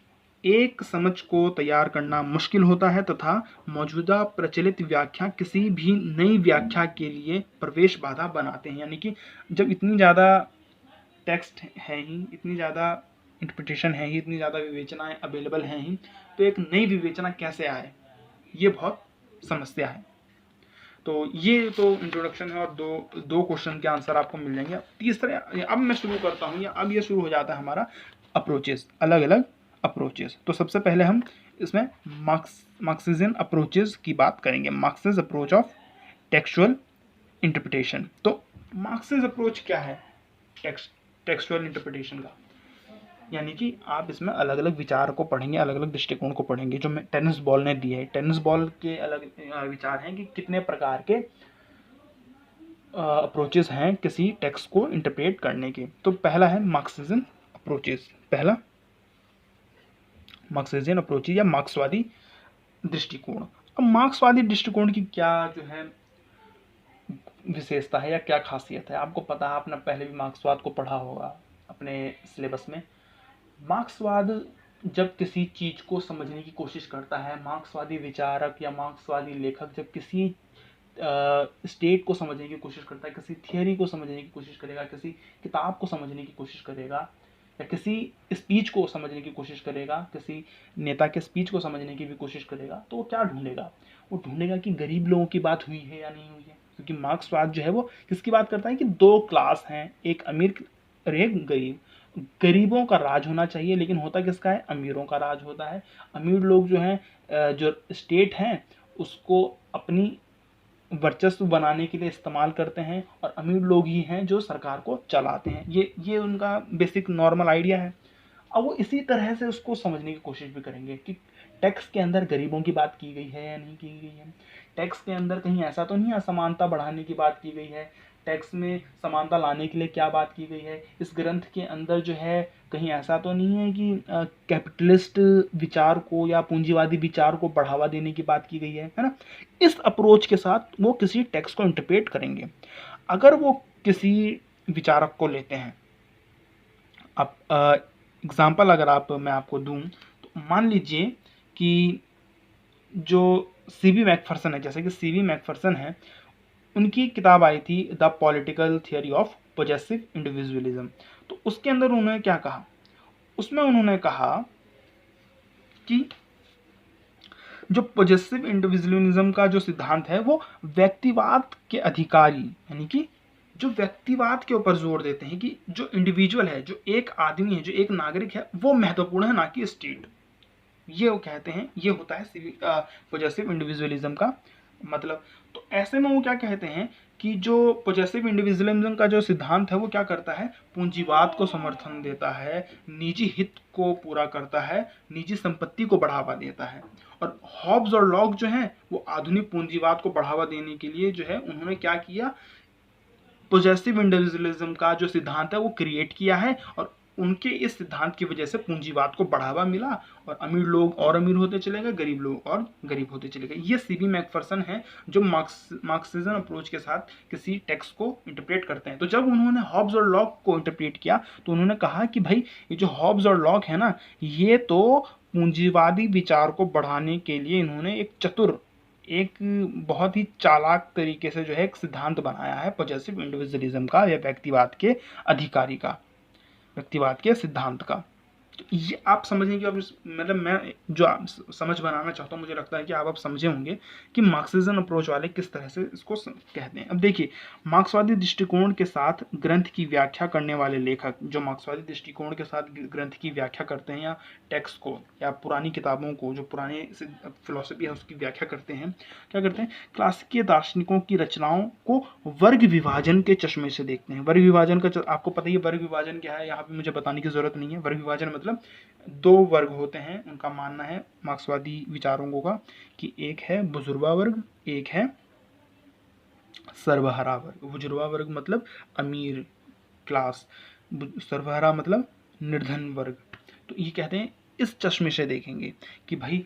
एक समझ को तैयार करना मुश्किल होता है तथा मौजूदा प्रचलित व्याख्या किसी भी नई व्याख्या के लिए प्रवेश बाधा बनाते हैं। यानी कि जब इतनी ज़्यादा टेक्स्ट है ही, इतनी ज़्यादा इंटरप्रिटेशन है ही, इतनी ज़्यादा विवेचनाएं अवेलेबल हैं ही, तो एक नई विवेचना कैसे आए, ये बहुत समस्या है। तो ये तो इंट्रोडक्शन है और दो क्वेश्चन के आंसर आपको मिल जाएंगे। तीसरे अब मैं शुरू करता हूँ, या अब ये शुरू हो जाता है हमारा अप्रोचेस, अलग अलग अप्रोचेस। तो सबसे पहले हम इसमें मार्क्सिज्म अप्रोचेस की बात करेंगे, Marxism approach of textual interpretation. तो मार्क्सिज्म अप्रोच क्या है टेक्सचुअल इंटरप्रिटेशन का? यानी कि आप इसमें अलग अलग विचार को पढ़ेंगे, अलग अलग दृष्टिकोण को पढ़ेंगे। जो टेनिस बॉल ने दिए है, टेनिस बॉल के अलग विचार हैं कि कितने प्रकार के अप्रोचेस हैं किसी टेक्स्ट को इंटरप्रेट करने के। तो पहला है मार्क्सिज्म अप्रोचेस, पहला मार्क्सिज्म अप्रोचेस या मार्क्सवादी दृष्टिकोण। अब मार्क्सवादी दृष्टिकोण की क्या जो है विशेषता है या क्या खासियत है? आपको पता है, आपने पहले भी मार्क्सवाद को पढ़ा होगा अपने सिलेबस में। मार्क्सवाद जब किसी चीज को समझने की कोशिश करता है, मार्क्सवादी विचारक या मार्क्सवादी लेखक जब किसी स्टेट को समझने की कोशिश करता है, किसी थियोरी को समझने की कोशिश करेगा, किसी किताब को समझने की कोशिश करेगा, या किसी स्पीच को समझने की कोशिश करेगा, किसी नेता के स्पीच को समझने की भी कोशिश करेगा, तो वो क्या ढूंढेगा? वो ढूंढेगा कि गरीब लोगों की बात हुई है या नहीं हुई है। क्योंकि मार्क्सवाद जो है वो किसकी बात करता है कि दो क्लास हैं, एक अमीर और एक गरीब। गरीबों का राज होना चाहिए, लेकिन होता किसका है? अमीरों का राज होता है। अमीर लोग जो हैं, जो स्टेट हैं, उसको अपनी वर्चस्व बनाने के लिए इस्तेमाल करते हैं, और अमीर लोग ही हैं जो सरकार को चलाते हैं। ये उनका बेसिक नॉर्मल आइडिया है। अब वो इसी तरह से उसको समझने की कोशिश भी करेंगे कि टैक्स के अंदर गरीबों की बात की गई है या नहीं की गई है। टैक्स के अंदर कहीं ऐसा तो नहीं है असमानता बढ़ाने की बात की गई है, टैक्स में समानता लाने के लिए क्या बात की गई है। इस ग्रंथ के अंदर जो है कहीं ऐसा तो नहीं है कि कैपिटलिस्ट विचार को या पूंजीवादी विचार को बढ़ावा देने की बात की गई है ना। इस अप्रोच के साथ वो किसी टेक्स्ट को इंटरप्रेट करेंगे। अगर वो किसी विचारक को लेते हैं, अब एग्जाम्पल अगर मैं आपको दूं, तो मान लीजिए कि जो सीबी मैकफर्सन है, जैसे कि सीबी मैकफर्सन है, उनकी किताब आई थी the political theory of possessive individualism. तो उसके अंदर उन्होंने क्या कहा? उसमें उन्होंने कहा कि जो पोजेसिव इंडिविजुअलिज्म का जो सिद्धांत है वो व्यक्तिवाद के अधिकारी, यानी कि जो व्यक्तिवाद के ऊपर जोर देते हैं कि जो इंडिविजुअल है, जो एक आदमी है, जो एक नागरिक है, वो महत्वपूर्ण है, ना कि स्टेट। ये वो कहते हैं, ये होता है पोजेसिव इंडिविजुअलिज्म का मतलब। तो ऐसे में वो क्या कहते हैं कि जो पोजेसिव इंडिविजुअलिज्म का जो सिद्धांत है वो क्या करता है? पूंजीवाद को समर्थन देता है, निजी हित को पूरा करता है, निजी संपत्ति को बढ़ावा देता है। और हॉब्स और लॉक जो है वो आधुनिक पूंजीवाद को बढ़ावा देने के लिए जो है उन्होंने क्या किया? पोजेसिव इंडिविजुअलिज्म का जो सिद्धांत है वो क्रिएट किया है, और उनके इस सिद्धांत की वजह से पूंजीवाद को बढ़ावा मिला, और अमीर लोग और अमीर होते चले गए, गरीब लोग और गरीब होते चले गए। ये सीबी मैकफर्सन है जो मार्क्सिज्म अप्रोच के साथ किसी टेक्स्ट को इंटरप्रेट करते हैं। तो जब उन्होंने हॉब्स और लॉक को इंटरप्रेट किया तो उन्होंने कहा कि भाई ये जो हॉब्स और लॉक है ना, ये तो पूंजीवादी विचार को बढ़ाने के लिए इन्होंने एक बहुत ही चालाक तरीके से जो है एक सिद्धांत बनाया है पोजेसिव इंडिविजुअलिज्म का, या व्यक्तिवाद के अधिकारी का, व्यक्तिवाद के सिद्धांत का। तो ये आप समझें कि अब मतलब मैं जो समझ बनाना चाहता हूँ, मुझे लगता है कि आप अब समझे होंगे कि मार्क्सिज्म अप्रोच वाले किस तरह से इसको कहते हैं। अब देखिए, मार्क्सवादी दृष्टिकोण के साथ ग्रंथ की व्याख्या करने वाले लेखक, जो मार्क्सवादी दृष्टिकोण के साथ ग्रंथ की व्याख्या करते हैं, या टेक्स्ट को या पुरानी किताबों को, जो पुराने फिलोसफी है उसकी व्याख्या करते हैं, क्या करते हैं? क्लासिकीय दार्शनिकों की रचनाओं को वर्ग विभाजन के चश्मे से देखते हैं। वर्ग विभाजन का आपको पता ही है, वर्ग विभाजन क्या है, यहाँ पे मुझे बताने की जरूरत नहीं है। वर्ग विभाजन मतलब दो वर्ग होते हैं, उनका मानना है मार्क्सवादी विचारों का कि एक है बुजुर्गा वर्ग, एक है सर्वहारा वर्ग। बुजुर्गा वर्ग मतलब अमीर क्लास, सर्वहारा मतलब निर्धन वर्ग। तो ये कहते हैं इस चश्मे से देखेंगे कि भाई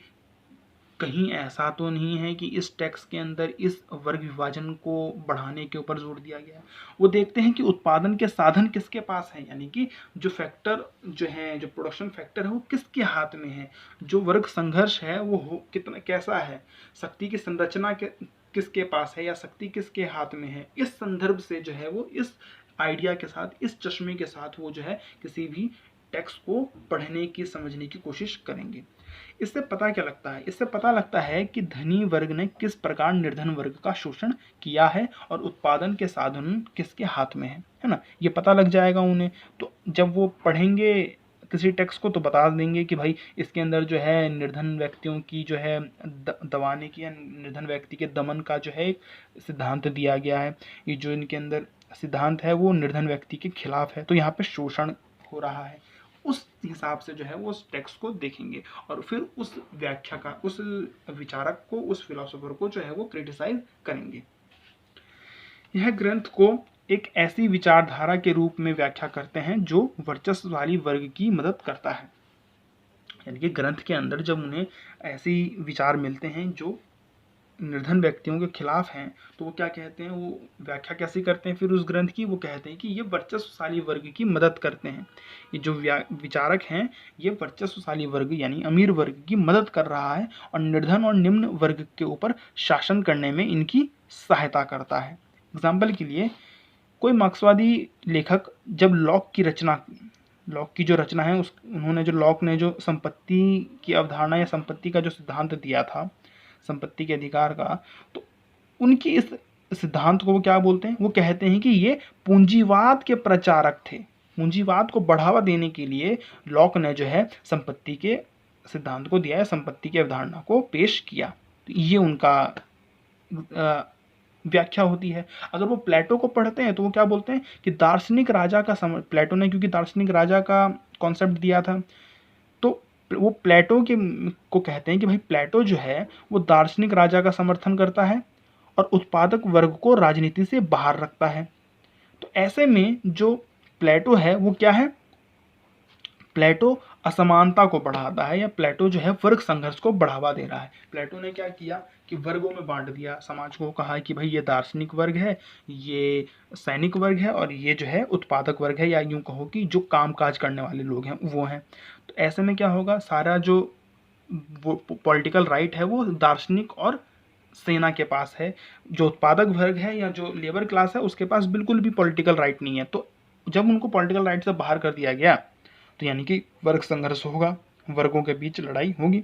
कहीं ऐसा तो नहीं है कि इस टेक्स्ट के अंदर इस वर्ग विभाजन को बढ़ाने के ऊपर जोर दिया गया है। वो देखते हैं कि उत्पादन के साधन किसके पास हैं, यानी कि जो फैक्टर जो है, जो प्रोडक्शन फैक्टर है वो किसके हाथ में है, जो वर्ग संघर्ष है वो कितना कैसा है, शक्ति की संरचना किसके पास है या शक्ति किसके हाथ में है। इस संदर्भ से जो है वो इस आइडिया के साथ, इस चश्मे के साथ वो जो है किसी भी टेक्स्ट को पढ़ने की, समझने की कोशिश करेंगे। इससे पता क्या लगता है? इससे पता लगता है कि धनी वर्ग ने किस प्रकार निर्धन वर्ग का शोषण किया है और उत्पादन के साधन किसके हाथ में है ना, ये पता लग जाएगा उन्हें। तो जब वो पढ़ेंगे किसी टेक्स्ट को तो बता देंगे कि भाई इसके अंदर जो है निर्धन व्यक्तियों की जो है दबाने की या निर्धन व्यक्ति के दमन का जो है एक सिद्धांत दिया गया है। ये जो इनके अंदर सिद्धांत है वो निर्धन व्यक्ति के खिलाफ है, तो यहाँ पे शोषण हो रहा है। उस हिसाब से जो है वो उस टेक्स्ट को देखेंगे और फिर उस व्याख्या का, उस विचारक को, उस फिलोसोफर को जो है वो क्रिटिसाइज करेंगे। यह ग्रंथ को एक ऐसी विचारधारा के रूप में व्याख्या करते हैं जो वर्चस्वशाली वर्ग की मदद करता है। यानी कि ग्रंथ के अंदर जब उन्हें ऐसी विचार मिलते हैं जो निर्धन व्यक्तियों के खिलाफ हैं, तो वो क्या कहते हैं, वो व्याख्या कैसी करते हैं फिर उस ग्रंथ की, वो कहते हैं कि ये वर्चस्वशाली वर्ग की मदद करते हैं। ये जो विचारक हैं ये वर्चस्वशाली वर्ग यानी अमीर वर्ग की मदद कर रहा है और निर्धन और निम्न वर्ग के ऊपर शासन करने में इनकी सहायता करता है। एग्जाम्पल के लिए कोई मार्क्सवादी लेखक जब लॉक की जो रचना है उन्होंने जो लॉक ने जो संपत्ति की अवधारणा या संपत्ति का जो सिद्धांत दिया था, संपत्ति के अधिकार का, तो उनकी इस सिद्धांत को वो क्या बोलते हैं, वो कहते हैं कि ये पूंजीवाद के प्रचारक थे। पूंजीवाद को बढ़ावा देने के लिए लॉक ने जो है संपत्ति के सिद्धांत को दिया है, संपत्ति की अवधारणा को पेश किया। तो ये उनका व्याख्या होती है। अगर वो प्लेटो को पढ़ते हैं तो वो क्या बोलते हैं कि दार्शनिक राजा का प्लेटो ने क्योंकि दार्शनिक राजा का कॉन्सेप्ट दिया था, तो वो प्लेटो को कहते हैं कि भाई प्लेटो जो है वो दार्शनिक राजा का समर्थन करता है और उत्पादक वर्ग को राजनीति से बाहर रखता है। तो ऐसे में जो प्लेटो है वो क्या है, प्लेटो असमानता को बढ़ाता है या प्लेटो जो है वर्ग संघर्ष को बढ़ावा दे रहा है। प्लेटो ने क्या किया कि वर्गों में बांट दिया समाज को, कहा कि भाई ये दार्शनिक वर्ग है, ये सैनिक वर्ग है और ये जो है उत्पादक वर्ग है, या यूं कहो कि जो कामकाज करने वाले लोग हैं वो हैं। तो ऐसे में क्या होगा, सारा जो वो पॉलिटिकल राइट है वो दार्शनिक और सेना के पास है। जो उत्पादक वर्ग है या जो लेबर क्लास है उसके पास बिल्कुल भी पॉलिटिकल राइट नहीं है। तो जब उनको पॉलिटिकल राइट से बाहर कर दिया गया तो यानी कि वर्ग संघर्ष होगा, वर्गों के बीच लड़ाई होगी।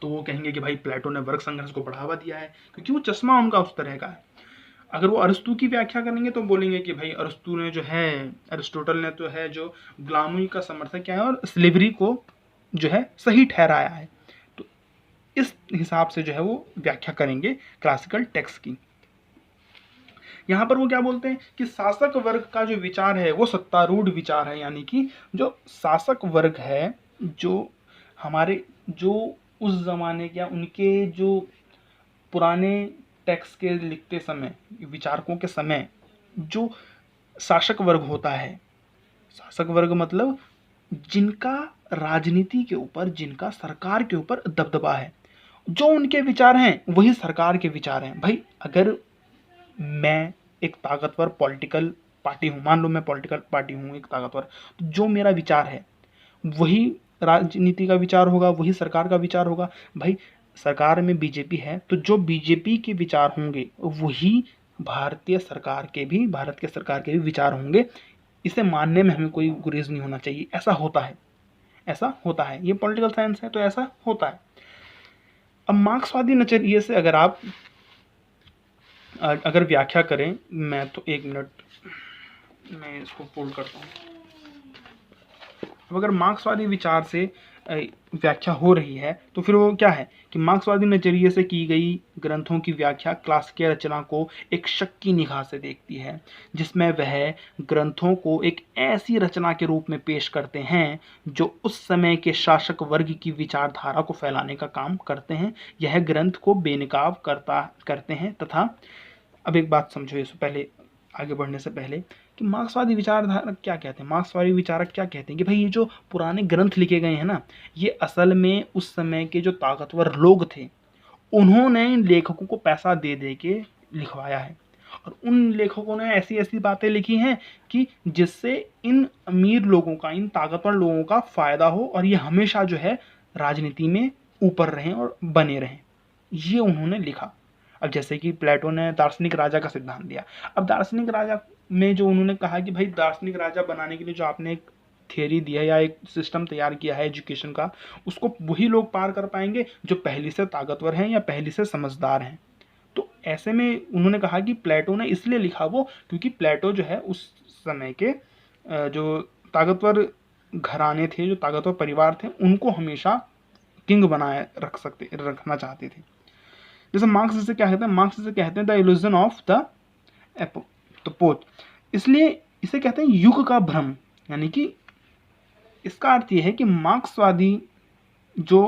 तो वो कहेंगे कि भाई प्लेटो ने वर्ग संघर्ष को बढ़ावा दिया है, क्योंकि वो चश्मा उनका उस तरह का है। अगर वो अरिस्तु की व्याख्या करेंगे तो बोलेंगे कि भाई अरिस्तु ने जो है, अरिस्टोटल ने तो है जो गुलामी का समर्थक किया है और स्लेवरी को जो है सही ठहराया है। तो इस हिसाब से जो है वो व्याख्या करेंगे क्लासिकल टेक्स्ट की। यहाँ पर वो क्या बोलते हैं कि शासक वर्ग का जो विचार है वो सत्तारूढ़ विचार है, यानी कि जो शासक वर्ग है, जो हमारे जो उस जमाने के या उनके जो पुराने टेक्स्ट के लिखते समय, विचारकों के समय जो शासक वर्ग होता है, शासक वर्ग मतलब जिनका राजनीति के ऊपर, जिनका सरकार के ऊपर दबदबा है, जो उनके विचार हैं वही सरकार के विचार हैं। भाई अगर मैं एक ताकतवर पॉलिटिकल पार्टी हूँ, मान लो मैं पॉलिटिकल पार्टी हूँ एक ताकतवर, तो जो मेरा विचार है वही राजनीति का विचार होगा, वही सरकार का विचार होगा। भाई सरकार में बीजेपी है तो जो बीजेपी के विचार होंगे वही भारतीय सरकार के भी, भारत के सरकार के भी विचार होंगे। इसे मानने में हमें कोई गुरेज नहीं होना चाहिए। ऐसा होता है, ऐसा होता है, ये पॉलिटिकल साइंस है तो ऐसा होता है। अब मार्क्सवादी नजरिए से अगर व्याख्या करें, मैं तो एक मिनट मैं इसको फोल्ड करता हूँ। अब अगर मार्क्सवादी विचार से व्याख्या हो रही है तो फिर वो क्या है कि मार्क्सवादी नजरिए से की गई ग्रंथों की व्याख्या क्लासिकल रचना को एक शक की निगाह से देखती है, जिसमें वह ग्रंथों को एक ऐसी रचना के रूप में पेश करते हैं जो उस समय के शासक वर्ग की विचारधारा को फैलाने का काम करते हैं। यह ग्रंथ को बेनकाब करते हैं तथा, अब एक बात समझो, इससे पहले आगे बढ़ने से पहले कि मार्क्सवादी विचारधारा क्या कहते हैं, मार्क्सवादी विचारक क्या कहते हैं कि भाई ये जो पुराने ग्रंथ लिखे गए हैं ना, ये असल में उस समय के जो ताकतवर लोग थे उन्होंने इन लेखकों को पैसा दे दे के लिखवाया है, और उन लेखकों ने ऐसी ऐसी बातें लिखी हैं कि जिससे इन अमीर लोगों का, इन ताकतवर लोगों का फायदा हो और ये हमेशा जो है राजनीति में ऊपर रहें और बने रहें, ये उन्होंने लिखा। अब जैसे कि प्लेटो ने दार्शनिक राजा का सिद्धांत दिया। अब दार्शनिक राजा में जो उन्होंने कहा कि भाई दार्शनिक राजा बनाने के लिए जो आपने एक थियरी दिया या एक सिस्टम तैयार किया है एजुकेशन का, उसको वही लोग पार कर पाएंगे जो पहले से ताकतवर हैं या पहले से समझदार हैं। तो ऐसे में उन्होंने कहा कि प्लेटो ने इसलिए लिखा वो क्योंकि प्लेटो जो है उस समय के जो ताकतवर घराने थे, जो ताकतवर परिवार थे, उनको हमेशा किंग बनाए रखना चाहते थे। जैसे मार्क्स इसे क्या कहते हैं, मार्क्स इसे कहते हैं द इल्यूजन ऑफ द पोथ, इसलिए इसे कहते हैं युग का भ्रम। यानी कि इसका अर्थ यह है कि मार्क्सवादी जो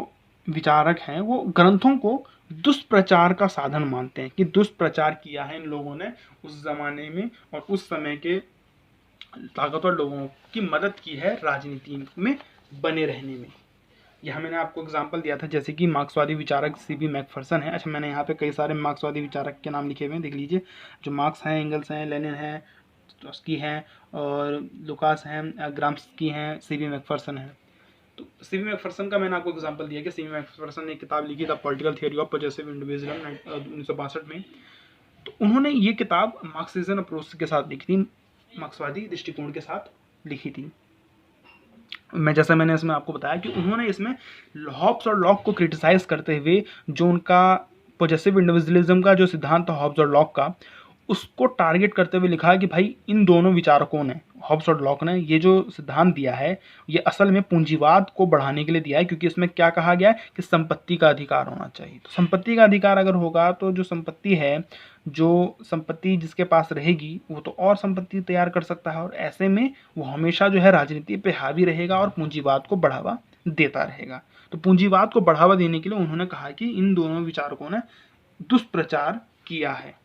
विचारक हैं वो ग्रंथों को दुष्प्रचार का साधन मानते हैं, कि दुष्प्रचार किया है इन लोगों ने उस जमाने में और उस समय के ताकतवर लोगों की मदद की है राजनीति में बने रहने में। यह मैंने आपको एग्जांपल दिया था, जैसे कि मार्क्सवादी विचारक सीबी मैकफर्सन है। अच्छा, मैंने यहाँ पे कई सारे मार्क्सवादी विचारक के नाम लिखे हुए हैं, देख लीजिए। जो मार्क्स हैं, एंगल्स हैं, लेनिन हैं, ट्रॉट्स्की हैं, और लुकास हैं, ग्राम्स्की हैं, सीबी मैकफर्सन हैं। तो सीबी मैकफर्सन का मैंने आपको एग्जांपल दिया कि सीबी मैकफर्सन ने एक किताब लिखी था political theory of possessive individualism 1962 में। तो उन्होंने ये किताब मार्क्सिज्म अप्रोच के साथ लिखी थी, मार्क्सवादी दृष्टिकोण के साथ लिखी थी। मैंने इसमें आपको बताया कि उन्होंने इसमें हॉब्स और लॉक को क्रिटिसाइज करते हुए जो उनका पॉजेसिव इंडिविजुअलिज्म का जो सिद्धांत था हॉब्स और लॉक का, उसको टारगेट करते हुए लिखा कि भाई इन दोनों विचारकों ने, हॉब्स और लॉक ने, ये जो सिद्धांत दिया है ये असल में पूंजीवाद को बढ़ाने के लिए दिया है, क्योंकि इसमें क्या कहा गया है कि संपत्ति का अधिकार होना चाहिए। तो संपत्ति का अधिकार अगर होगा तो जो संपत्ति है, जो संपत्ति जिसके पास रहेगी वो तो और संपत्ति तैयार कर सकता है, और ऐसे में वो हमेशा जो है राजनीति पे हावी रहेगा और पूंजीवाद को बढ़ावा देता रहेगा। तो पूंजीवाद को बढ़ावा देने के लिए उन्होंने कहा कि इन दोनों विचारकों ने दुष्प्रचार किया है,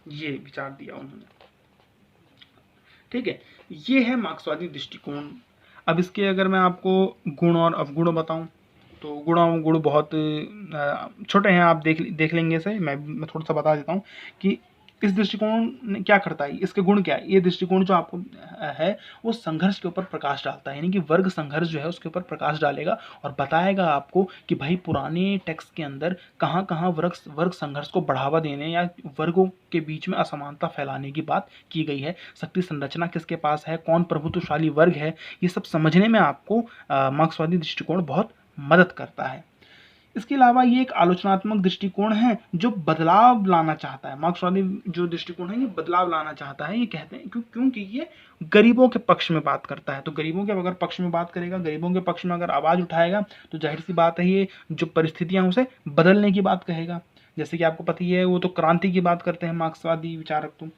ये विचार दिया उन्होंने। ठीक है, ये है मार्क्सवादी दृष्टिकोण। अब इसके अगर मैं आपको गुण और अवगुण बताऊं तो गुण अवगुण बहुत छोटे हैं, आप देख लेंगे इसे। मैं थोड़ा सा बता देता हूं कि इस दृष्टिकोण क्या करता है, इसके गुण क्या है। ये दृष्टिकोण जो आपको है वो संघर्ष के ऊपर प्रकाश डालता है, यानी कि वर्ग संघर्ष जो है उसके ऊपर प्रकाश डालेगा और बताएगा आपको कि भाई पुराने टेक्स्ट के अंदर कहाँ कहाँ वर्ग संघर्ष को बढ़ावा देने या वर्गों के बीच में असमानता फैलाने की बात की गई है। शक्ति संरचना किसके पास है, कौन प्रभुत्वशाली वर्ग है, ये सब समझने में आपको मार्क्सवादी दृष्टिकोण बहुत मदद करता है। इसके अलावा ये एक आलोचनात्मक दृष्टिकोण है जो बदलाव लाना चाहता है। मार्क्सवादी जो दृष्टिकोण है ये बदलाव लाना चाहता है। ये कहते हैं क्योंकि ये गरीबों के पक्ष में बात करता है। तो गरीबों के अगर पक्ष में बात करेगा, गरीबों के पक्ष में अगर आवाज उठाएगा तो जाहिर सी बात है ये जो परिस्थितियां उसे बदलने की बात कहेगा। जैसे कि आपको पता ही है वो तो क्रांति की बात करते हैं मार्क्सवादी विचारक। तो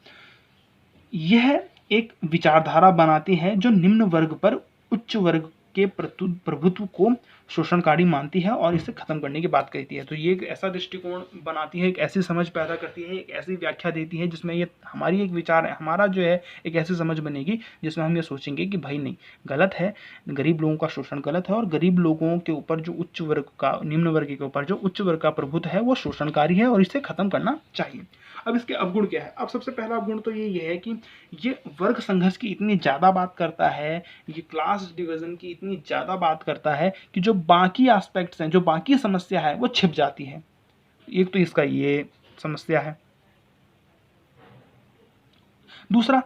यह एक विचारधारा बनाती है जो निम्न वर्ग पर उच्च वर्ग के प्रभुत्व को शोषणकारी मानती है और इसे खत्म करने की बात कहती है। तो ये एक ऐसा दृष्टिकोण बनाती है, एक ऐसी समझ पैदा करती है, एक ऐसी व्याख्या देती है जिसमें ये हमारी एक विचार है, हमारा जो है एक ऐसी समझ बनेगी जिसमें हम ये सोचेंगे कि भाई नहीं, गलत है, गरीब लोगों का शोषण गलत है और गरीब लोगों के ऊपर जो उच्च वर्ग का, निम्न वर्ग के ऊपर जो उच्च वर्ग का प्रभुत्व है वो शोषणकारी है और इसे खत्म करना चाहिए। अब इसके अवगुण क्या है। अब सबसे पहला अवगुण तो ये है कि ये वर्ग संघर्ष की इतनी ज़्यादा बात करता है, ये क्लास डिवीजन की इतनी ज़्यादा बात करता है कि जो बाकी एस्पेक्ट्स हैं, जो बाकी समस्या है वो छिप जाती है। एक तो इसका ये समस्या है। दूसरा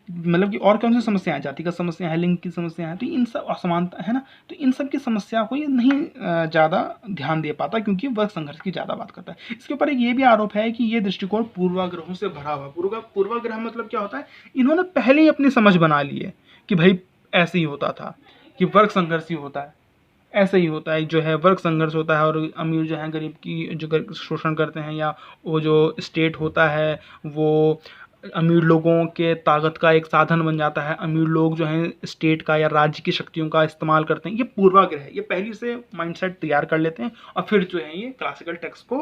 मतलब कि और कौन सी समस्या है, जाति का समस्या है, लिंग की समस्या है, तो इन सब असमानता है ना, तो इन सब की समस्या को ये नहीं ज़्यादा ध्यान दे पाता क्योंकि वर्ग संघर्ष की ज़्यादा बात करता है। इसके ऊपर एक ये भी आरोप है कि ये दृष्टिकोण पूर्वाग्रहों से भरा हुआ। पूर्वाग्रह मतलब क्या होता है, इन्होंने पहले ही अपनी समझ बना ली है कि भाई ऐसे ही होता था, कि वर्ग संघर्ष ही होता है, ऐसे ही होता है, जो है वर्ग संघर्ष होता है और अमीर जो है गरीब की जो शोषण करते हैं, या वो जो स्टेट होता है वो अमीर लोगों के ताकत का एक साधन बन जाता है। अमीर लोग जो हैं स्टेट का या राज्य की शक्तियों का इस्तेमाल करते हैं। ये पूर्वाग्रह है, ये पहले से माइंडसेट तैयार कर लेते हैं और फिर जो है ये क्लासिकल टेक्स्ट को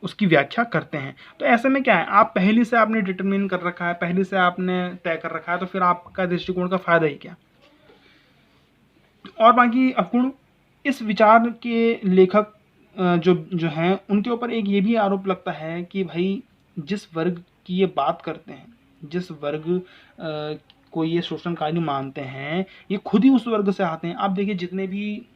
उसकी व्याख्या करते हैं। तो ऐसे में क्या है, आप पहले से आपने डिटरमिन कर रखा है, पहले से आपने तय कर रखा है, तो फिर आपका दृष्टिकोण का फायदा ही क्या। और बाकी अवगुण, इस विचार के लेखक जो जो हैं उनके ऊपर एक ये भी आरोप लगता है कि भाई जिस वर्ग की ये बात करते हैं, जिस वर्ग को ये शोषणकारी मानते हैं, ये खुद ही उस वर्ग से आते हैं। आप देखिए जितने भी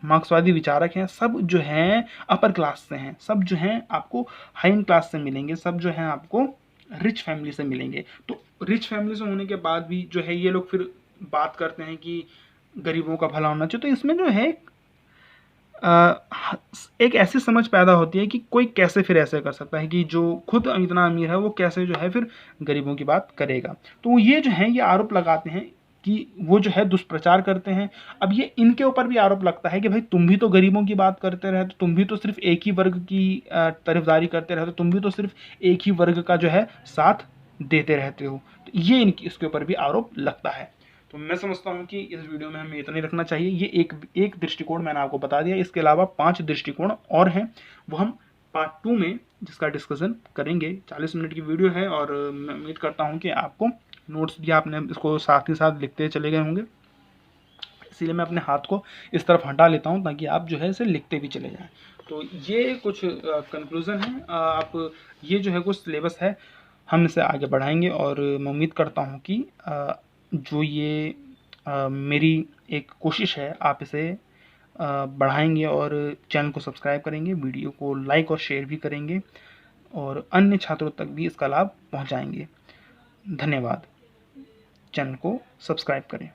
मार्क्सवादी विचारक हैं सब जो हैं अपर क्लास से हैं, सब जो हैं आपको हाई क्लास से मिलेंगे, सब जो हैं आपको रिच फैमिली से मिलेंगे। तो रिच फैमिली से होने के बाद भी जो है ये लोग फिर बात करते हैं कि गरीबों का भला होना चाहिए। तो इसमें जो है एक ऐसी समझ पैदा होती है कि कोई कैसे फिर ऐसे कर सकता है कि जो खुद इतना अमीर है वो कैसे जो है फिर गरीबों की बात करेगा। तो ये जो है ये आरोप लगाते हैं कि वो जो है दुष्प्रचार करते हैं। अब ये इनके ऊपर भी आरोप लगता है कि भाई तुम भी तो गरीबों की बात करते रहते, तुम भी तो सिर्फ एक ही वर्ग की तरफदारी करते रहते, तुम भी तो सिर्फ एक ही वर्ग का जो है साथ देते रहते हो। तो ये इसके ऊपर भी आरोप लगता है। तो मैं समझता हूँ कि इस वीडियो में हमें इतना ही रखना चाहिए। ये एक दृष्टिकोण मैंने आपको बता दिया, इसके अलावा 5 दृष्टिकोण और हैं, वो हम पार्ट 2 में जिसका डिस्कशन करेंगे। 40 मिनट की वीडियो है और मैं उम्मीद करता हूँ कि आपको नोट्स भी आपने इसको साथ ही साथ लिखते चले गए होंगे, इसीलिए मैं अपने हाथ को इस तरफ हटा लेता हूँ ताकि आप जो है इसे लिखते भी चले जाएँ। तो ये कुछ कंक्लूज़न है। आप ये जो है कुछ सिलेबस है, हम इसे आगे बढ़ाएंगे और मैं उम्मीद करता हूँ कि जो ये मेरी एक कोशिश है आप इसे बढ़ाएंगे और चैनल को सब्सक्राइब करेंगे, वीडियो को लाइक और शेयर भी करेंगे और अन्य छात्रों तक भी इसका लाभ पहुंचाएंगे। धन्यवाद। चैनल को सब्सक्राइब करें।